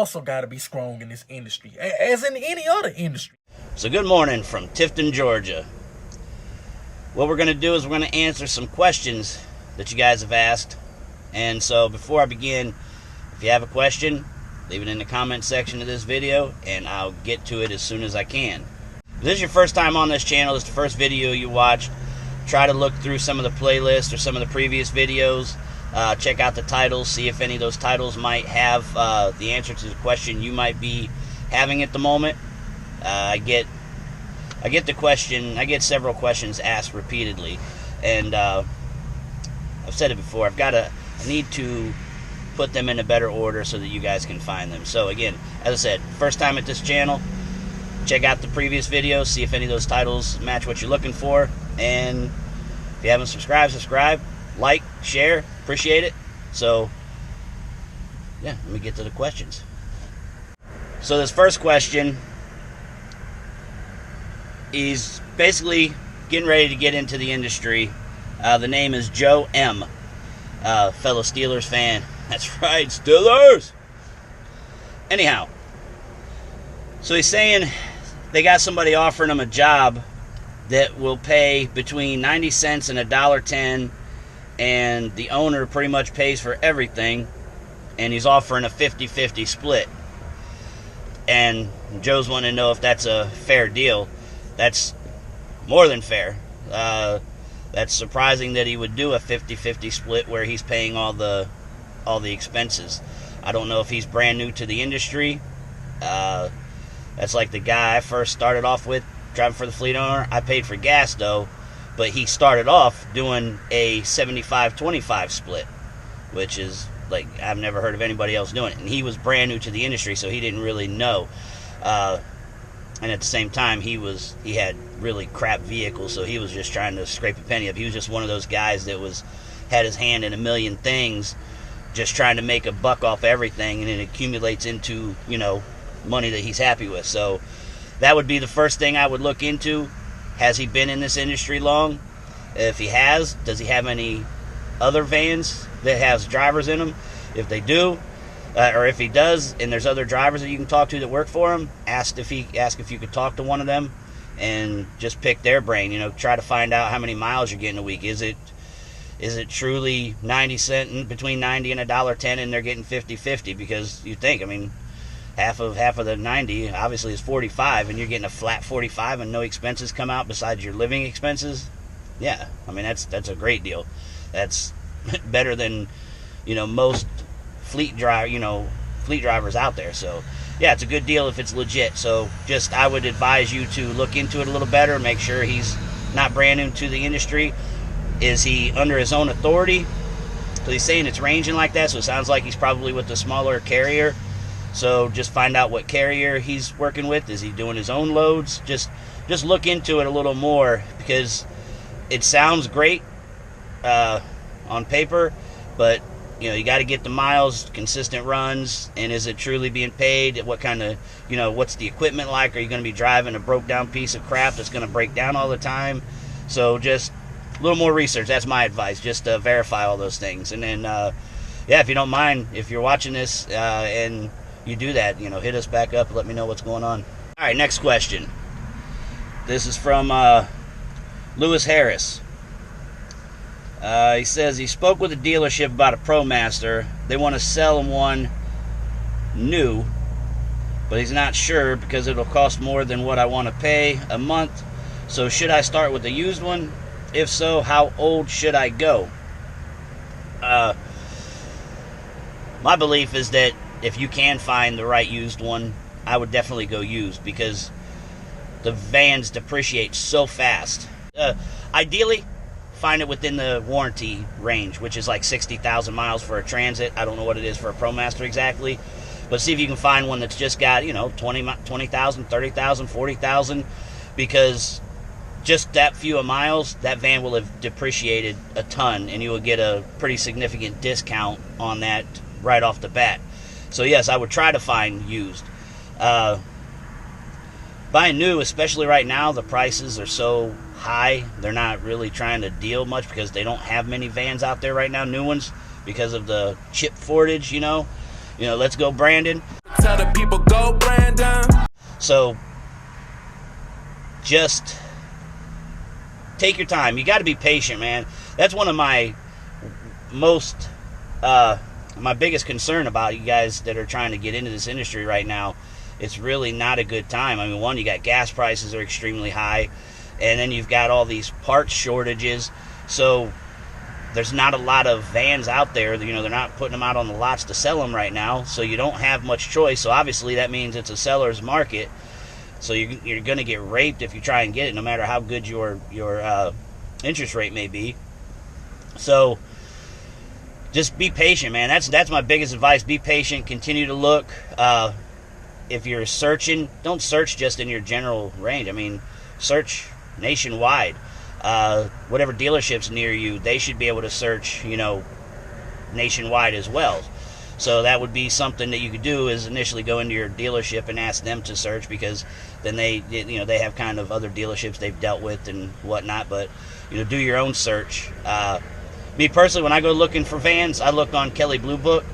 hustle got to be strong in this industry, as in any other industry. So good morning from Tifton, Georgia. What we're going to do is we're going to answer some questions that you guys have asked. And so before I begin, if you have a question, leave it in the comment section of this video, and I'll get to it as soon as I can. If this is your first time on this channel, this is the first video you watched, try to look through some of the playlists or some of the previous videos. Check out the titles, see if any of those titles might have the answer to the question you might be having at the moment. I get the question. I get several questions asked repeatedly, and I've said it before. I need to put them in a better order so that you guys can find them. So again, as I said, first time at this channel, check out the previous videos, see if any of those titles match what you're looking for, and if you haven't subscribed, subscribe, like, share, appreciate it. So yeah, let me get to the questions. So this first question, he's basically getting ready to get into the industry. The name is Joe M. Fellow Steelers fan. That's right, Steelers! Anyhow, so he's saying they got somebody offering him a job that will pay between 90 cents and $1.10, and the owner pretty much pays for everything, and he's offering a 50-50 split. And Joe's wanting to know if that's a fair deal. That's more than fair. That's surprising that he would do a 50-50 split where he's paying all the expenses. I don't know if he's brand new to the industry. That's like the guy I first started off with, driving for the fleet owner. I paid for gas though, but he started off doing a 75-25 split, which is like, I've never heard of anybody else doing it. And he was brand new to the industry, so he didn't really know. And at the same time, he had really crap vehicles, so he was just trying to scrape a penny up. He was just one of those guys that had his hand in a million things, just trying to make a buck off everything, and it accumulates into, money that he's happy with. So that would be the first thing I would look into. Has he been in this industry long? If he has, does he have any other vans that has drivers in them? If they do, or if he does, and there's other drivers that you can talk to that work for him, ask if you could talk to one of them and just pick their brain. Try to find out how many miles you're getting a week. Is it truly 90 cents, between 90 and $1.10, and they're getting 50-50? Because you think, half of the 90 obviously is 45, and you're getting a flat 45 and no expenses come out besides your living expenses. Yeah, that's a great deal. That's better than most fleet drivers out there. So yeah, it's a good deal if it's legit. So I would advise you to look into it a little better, make sure he's not brand new to the industry. Is he under his own authority? So he's saying it's ranging like that, so it sounds like he's probably with a smaller carrier. So just find out what carrier he's working with. Is he doing his own loads? Just look into it a little more, because it sounds great on paper, but you got to get the miles, consistent runs, and is it truly being paid? What kind of, what's the equipment like? Are you going to be driving a broke down piece of crap that's going to break down all the time? So just a little more research. That's my advice, just to verify all those things. And then, yeah, if you don't mind, if you're watching this and you do that, hit us back up and let me know what's going on. All right, next question. This is from Lewis Harris. He says he spoke with a dealership about a ProMaster. They want to sell him one new, but he's not sure because it'll cost more than what I want to pay a month. So should I start with a used one? If so, how old should I go? My belief is that if you can find the right used one, I would definitely go used, because the vans depreciate so fast. Ideally, find it within the warranty range, which is like 60,000 miles for a Transit. I don't know what it is for a ProMaster exactly, but see if you can find one that's just got 20,000, 30,000, 40,000, because just that few of miles, that van will have depreciated a ton, and you will get a pretty significant discount on that right off the bat. So yes, I would try to find used. Buying new, especially right now, the prices are so high, they're not really trying to deal much because they don't have many vans out there right now, new ones, because of the chip shortage, let's go Brandon. Tell the people go Brandon. So just take your time. You got to be patient, man. That's one of my my biggest concern about you guys that are trying to get into this industry right now. It's really not a good time. I mean, one, you got gas prices are extremely high, and then you've got all these parts shortages. So there's not a lot of vans out there. You know, they're not putting them out on the lots to sell them right now, so you don't have much choice. So obviously that means it's a seller's market. So you're going to get raped if you try and get it, no matter how good your interest rate may be. So just be patient, man. That's my biggest advice. Be patient. Continue to look. If you're searching, don't search just in your general range. I mean, search nationwide. Whatever dealerships near you, they should be able to search, you know, nationwide as well. So that would be something that you could do, is initially go into your dealership and ask them to search, because then they have kind of other dealerships they've dealt with and whatnot. But, you know, do your own search. Me personally, when I go looking for vans, I look on Kelley Blue Book.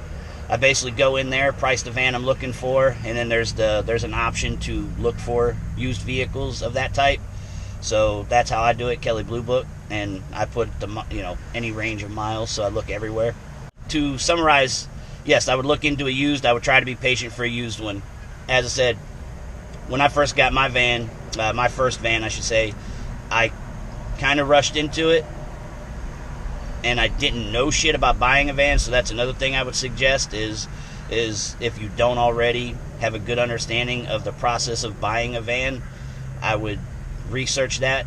I basically go in there, price the van I'm looking for, and then there's an option to look for used vehicles of that type. So that's how I do it, Kelley Blue Book, and I put any range of miles, so I look everywhere. To summarize, yes, I would look into a used. I would try to be patient for a used one. As I said, when I first got my van, my first van, I should say, I kind of rushed into it, and I didn't know shit about buying a van. So that's another thing I would suggest is if you don't already have a good understanding of the process of buying a van, I would research that,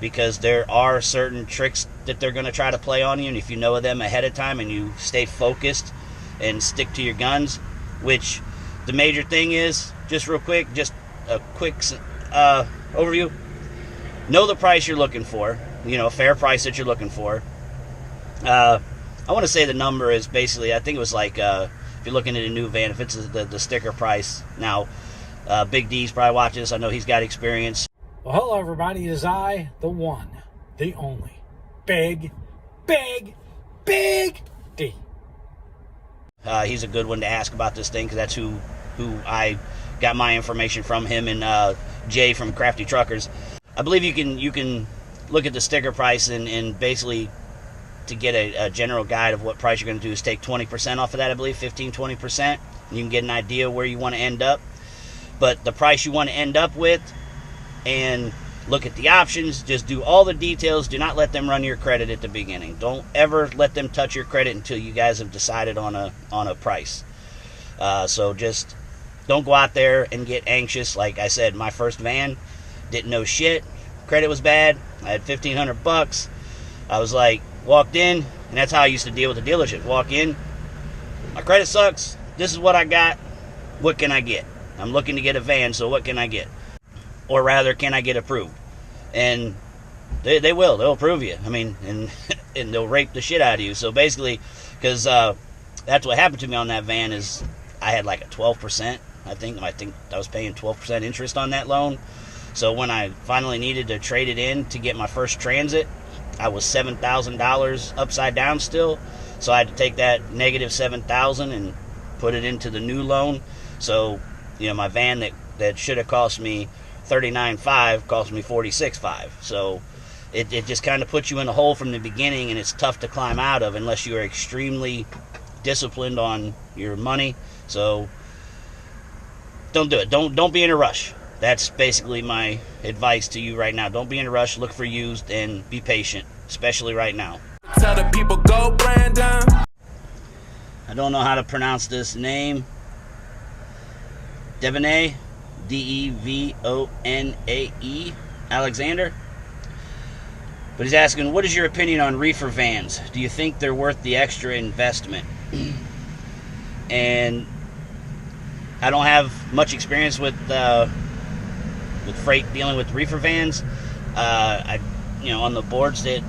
because there are certain tricks that they're going to try to play on you, and if you know them ahead of time and you stay focused and stick to your guns, which the major thing is, just real quick, just a quick overview. Know the price you're looking for, a fair price that you're looking for. I want to say the number is basically, I think it was like, if you're looking at a new van, if it's the sticker price. Now, Big D's probably watching this. I know he's got experience. Well, hello everybody, it is I, the one, the only, Big D. He's a good one to ask about this thing, because that's who I got my information from, him and Jay from Crafty Truckers. I believe you can look at the sticker price and basically, to get a general guide of what price you're going to do, is take 20% off of that, I believe, 15-20%, and you can get an idea where you want to end up. But the price you want to end up with, and look at the options, just do all the details. Do not let them run your credit at the beginning. Don't ever let them touch your credit until you guys have decided on a price. So just don't go out there and get anxious. Like I said, my first van, didn't know shit. Credit was bad. I had $1,500. I was like, walked in, and that's how I used to deal with the dealership. Walk in, my credit sucks. This is what I got. What can I get? I'm looking to get a van, so what can I get? Or rather, can I get approved? And they will. They'll approve you. I mean, and they'll rape the shit out of you. So basically, because that's what happened to me on that van, is I had like a 12%. I think I was paying 12% interest on that loan. So when I finally needed to trade it in to get my first Transit, I was $7,000 upside down still. So I had to take that negative $7,000 and put it into the new loan. So, my van that should have cost me $39,500 cost me $46,500. So it just kind of puts you in a hole from the beginning, and it's tough to climb out of unless you are extremely disciplined on your money. So don't do it. Don't be in a rush. That's basically my advice to you right now. Don't be in a rush. Look for used and be patient, especially right now. Tell the people go Brandon. I don't know how to pronounce this name. Devonay, Devonnae, Alexander. But he's asking, what is your opinion on reefer vans? Do you think they're worth the extra investment? And I don't have much experience with freight dealing with reefer vans. On the boards that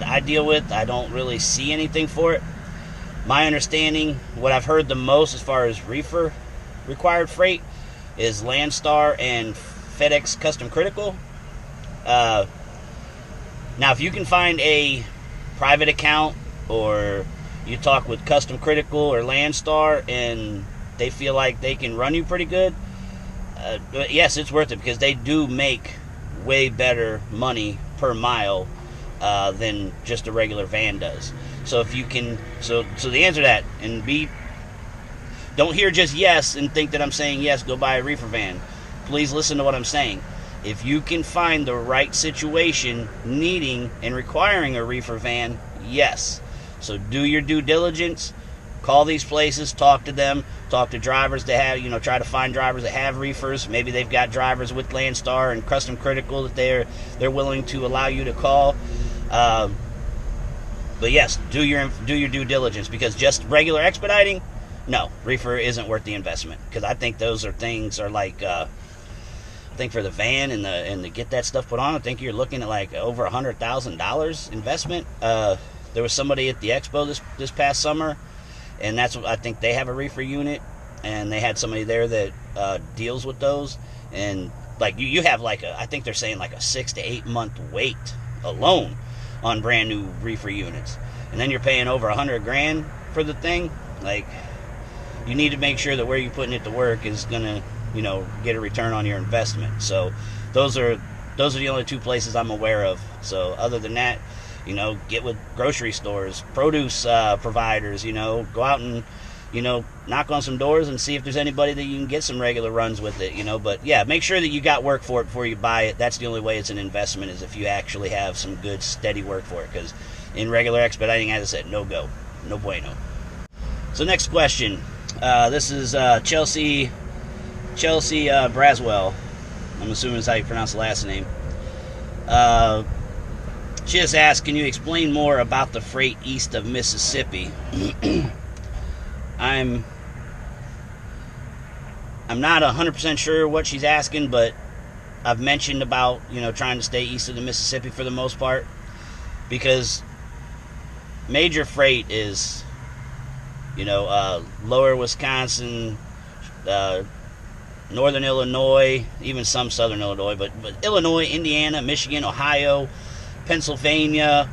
I deal with, I don't really see anything for it. My understanding, what I've heard the most as far as reefer required freight, is Landstar and FedEx Custom Critical. Now, if you can find a private account, or you talk with Custom Critical or Landstar, and they feel like they can run you pretty good, yes, it's worth it, because they do make way better money per mile than just a regular van does. So if you can, so the answer to that, and B, don't hear just yes and think that I'm saying yes, go buy a reefer van. Please listen to what I'm saying. If you can find the right situation needing and requiring a reefer van, yes. So do your due diligence. Call these places, talk to them, talk to drivers that have, try to find drivers that have reefers. Maybe they've got drivers with Landstar and Custom Critical that they're willing to allow you to call. But yes, do your due diligence, because just regular expediting, no, reefer isn't worth the investment. Because I think those are like, I think for the van and to get that stuff put on, I think you're looking at like over $100,000 investment. There was somebody at the expo this past summer, and that's what I think they have a reefer unit, and they had somebody there that deals with those, and like you have like I think they're saying like a 6 to 8 month wait alone on brand new reefer units, and then you're paying over $100,000 for the thing. Like, you need to make sure that where you're putting it to work is gonna get a return on your investment. So those are the only two places I'm aware of. So other than that, get with grocery stores, produce providers, go out and, knock on some doors and see if there's anybody that you can get some regular runs with it, But yeah, make sure that you got work for it before you buy it. That's the only way it's an investment, is if you actually have some good, steady work for it. Because in regular expediting, as I said, no go. No bueno. So next question. This is Chelsea Braswell. I'm assuming that's how you pronounce the last name. She just asked, can you explain more about the freight east of Mississippi? I'm not 100% sure what she's asking, but I've mentioned about, trying to stay east of the Mississippi for the most part, because major freight is, lower Wisconsin, northern Illinois, even some southern Illinois, but Illinois, Indiana, Michigan, Ohio, Pennsylvania,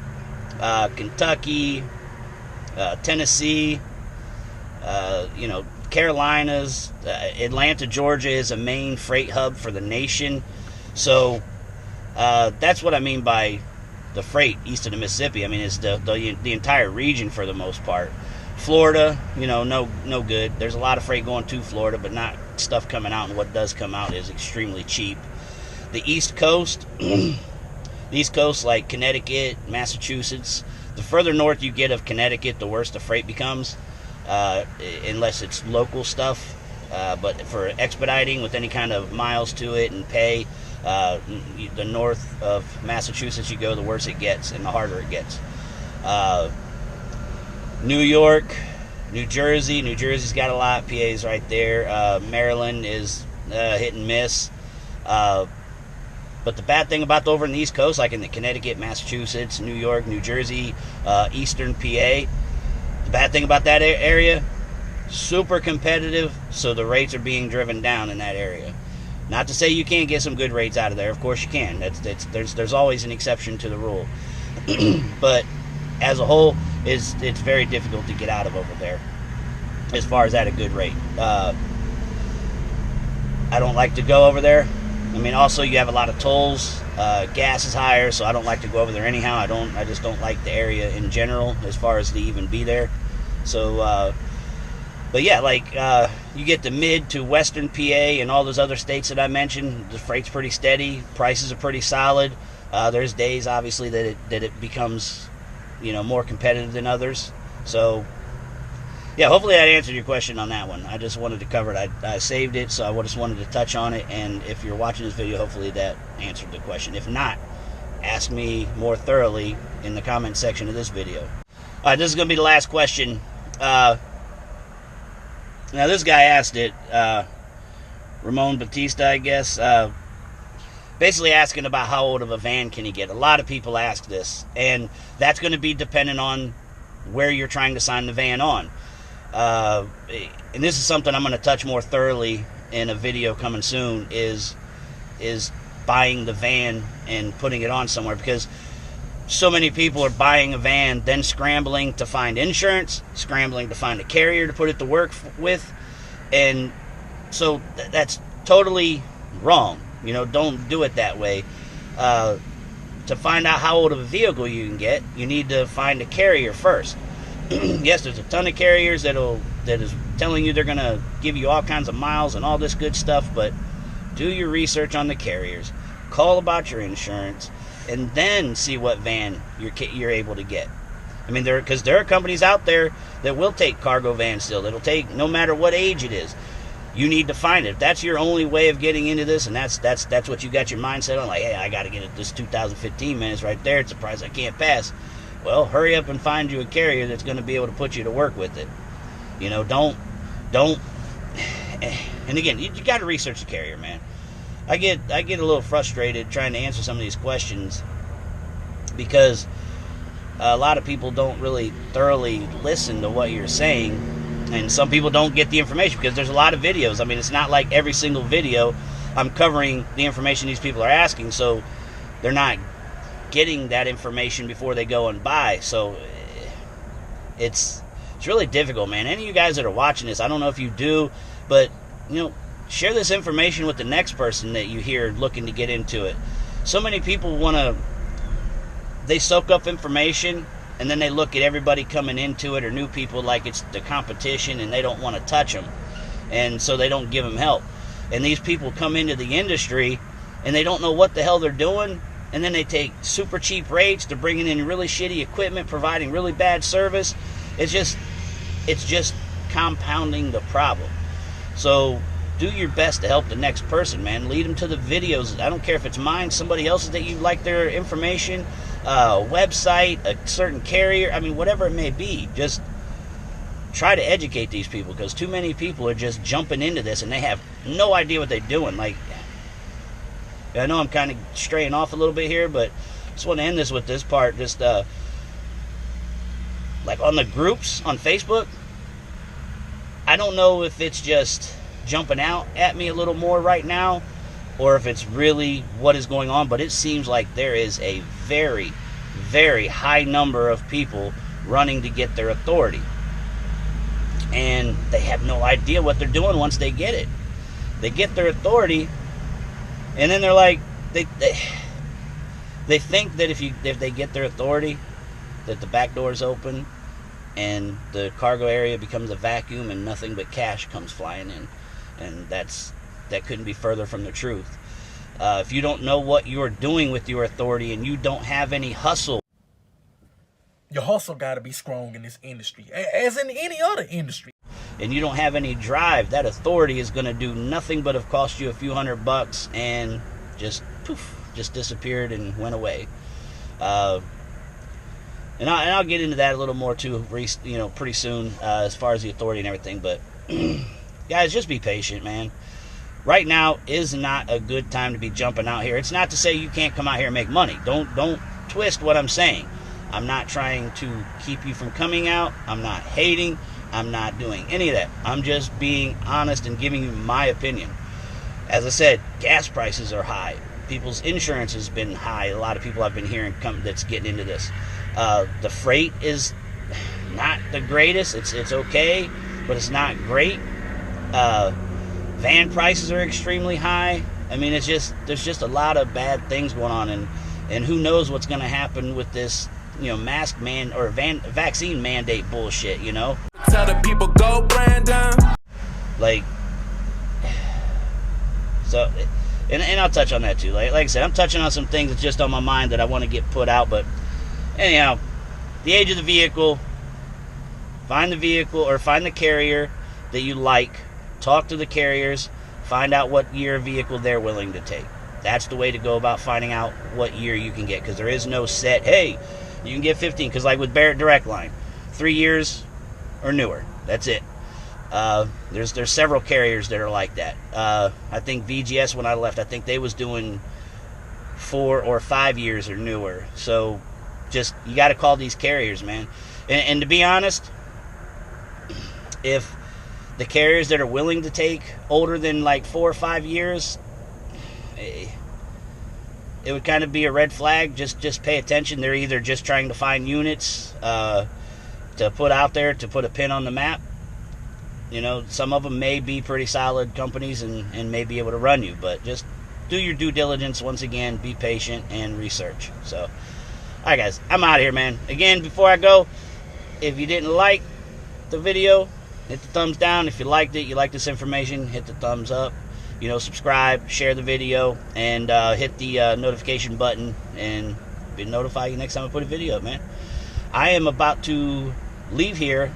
Kentucky, Tennessee, Carolinas, Atlanta, Georgia is a main freight hub for the nation. So that's what I mean by the freight east of the Mississippi. I mean, it's the entire region for the most part. Florida, no good. There's a lot of freight going to Florida, but not stuff coming out, and what does come out is extremely cheap. The East Coast, like Connecticut, Massachusetts, the further north you get of Connecticut, the worse the freight becomes, unless it's local stuff. But for expediting with any kind of miles to it and pay, the north of Massachusetts you go, the worse it gets and the harder it gets. New York, New Jersey's got a lot. PA's right there. Maryland is hit and miss. But the bad thing about over in the East Coast, like in the Connecticut, Massachusetts, New York, New Jersey, Eastern PA, the bad thing about that area, super competitive, so the rates are being driven down in that area. Not to say you can't get some good rates out of there. Of course you can. There's always an exception to the rule. But as a whole, it's very difficult to get out of over there as far as at a good rate. I don't like to go over there. I mean, also you have a lot of tolls. Gas is higher, so I don't like to go over there anyhow. I just don't like the area in general as far as to even be there. So, but yeah, like you get the mid to western PA and all those other states that I mentioned, the freight's pretty steady. Prices are pretty solid. There's days, obviously, that it becomes, more competitive than others. So, yeah, hopefully that answered your question on that one. I just wanted to cover it. I saved it, so I just wanted to touch on it. And if you're watching this video, hopefully that answered the question. If not, ask me more thoroughly in the comment section of this video. All right, this is going to be the last question. Now, this guy asked it, Ramon Batista, I guess, basically asking about how old of a van can he get. A lot of people ask this, and that's going to be dependent on where you're trying to sign the van on. And this is something I'm going to touch more thoroughly in a video coming soon, is buying the van and putting it on somewhere, because so many people are buying a van, then scrambling to find insurance, scrambling to find a carrier to put it to work with, And so that's totally wrong. You know, don't do it that way. To find out how old of a vehicle you can get, you need to find a carrier first. Yes, there's a ton of carriers that is telling you they're going to give you all kinds of miles and all this good stuff, but do your research on the carriers. Call about your insurance, and then see what van you're able to get. I mean, because there are companies out there that will take cargo vans still. That'll take no matter what age it is. You need to find it. If that's your only way of getting into this, and that's what you got your mindset on, like, hey, I got to get it. This 2015, man, it's right there. It's a price I can't pass. Well, hurry up and find you a carrier that's going to be able to put you to work with it. You know, don't. And again, you got to research the carrier, man. I get a little frustrated trying to answer some of these questions because a lot of people don't really thoroughly listen to what you're saying. And some people don't get the information because there's a lot of videos. I mean, it's not like every single video I'm covering the information these people are asking, so they're not getting that information before they go and buy. So it's really difficult, man. Any of you guys that are watching this, I don't know if you do, but you know, share this information with the next person that you hear looking to get into it. So many people they soak up information, and then they look at everybody coming into it or new people like it's the competition, and they don't want to touch them. And so they don't give them help. And these people come into the industry, and they don't know what the hell they're doing. And then they take super cheap rates. They're bringing in really shitty equipment, providing really bad service. It's just compounding the problem. So do your best to help the next person, man. Lead them to the videos. I don't care if it's mine, somebody else's that you like their information, a website, a certain carrier. I mean, whatever it may be. Just try to educate these people, because too many people are just jumping into this and they have no idea what they're doing. Like, I know I'm kind of straying off a little bit here, but I just want to end this with this part. Just like on the groups on Facebook, I don't know if it's just jumping out at me a little more right now, or if it's really what is going on, but it seems like there is a very, very high number of people running to get their authority. And they have no idea what they're doing once they get it. They get their authority, and then they're like, they think that if they get their authority, that the back door's open and the cargo area becomes a vacuum and nothing but cash comes flying in. And that couldn't be further from the truth. If you don't know what you're doing with your authority and you don't have any hustle, your hustle got to be strong in this industry, as in any other industry. And you don't have any drive, that authority is going to do nothing but have cost you a few $100 and just disappeared and went away. And I'll get into that a little more too, pretty soon, as far as the authority and everything. But guys, just be patient, man. Right now is not a good time to be jumping out here. It's not to say you can't come out here and make money. Don't twist what I'm saying. I'm not trying to keep you from coming out. I'm not hating. I'm not doing any of that. I'm just being honest and giving you my opinion. As I said, gas prices are high. People's insurance has been high. A lot of people I've been hearing that's getting into this. The freight is not the greatest. It's okay, but it's not great. Van prices are extremely high. I mean, there's just a lot of bad things going on, and who knows what's going to happen with this, mask or vaccine mandate bullshit, Tell the people go Brandon. Like, so, and I'll touch on that too. Like I said, I'm touching on some things that's just on my mind that I want to get put out. But anyhow, the age of the vehicle. Find the vehicle or find the carrier that you like. Talk to the carriers. Find out what year vehicle they're willing to take. That's the way to go about finding out what year you can get, because there is no set, hey, you can get 15, because like with Barrett Direct Line, 3 years or newer. That's it. There's several carriers that are like that. I think VGS, when I left, I think they was doing 4 or 5 years or newer. So just, you got to call these carriers, man. And to be honest, if the carriers that are willing to take older than like 4 or 5 years, it would kind of be a red flag. Just pay attention. They're either just trying to find units to put out there to put a pin on the map, You know, some of them may be pretty solid companies and may be able to run you, but just do your due diligence. Once again, be patient and research. So, all right, guys, I'm out of here, man. Again, before I go, if you didn't like the video, hit the thumbs down. If you liked it, you like this information, hit the thumbs up. You know, subscribe, share the video, and hit the notification button, and be notify you next time I put a video up, man. I am about to leave here.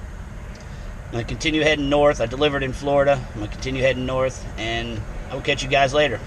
I'm going to continue heading north. I delivered in Florida. I'm going to continue heading north, and I will catch you guys later.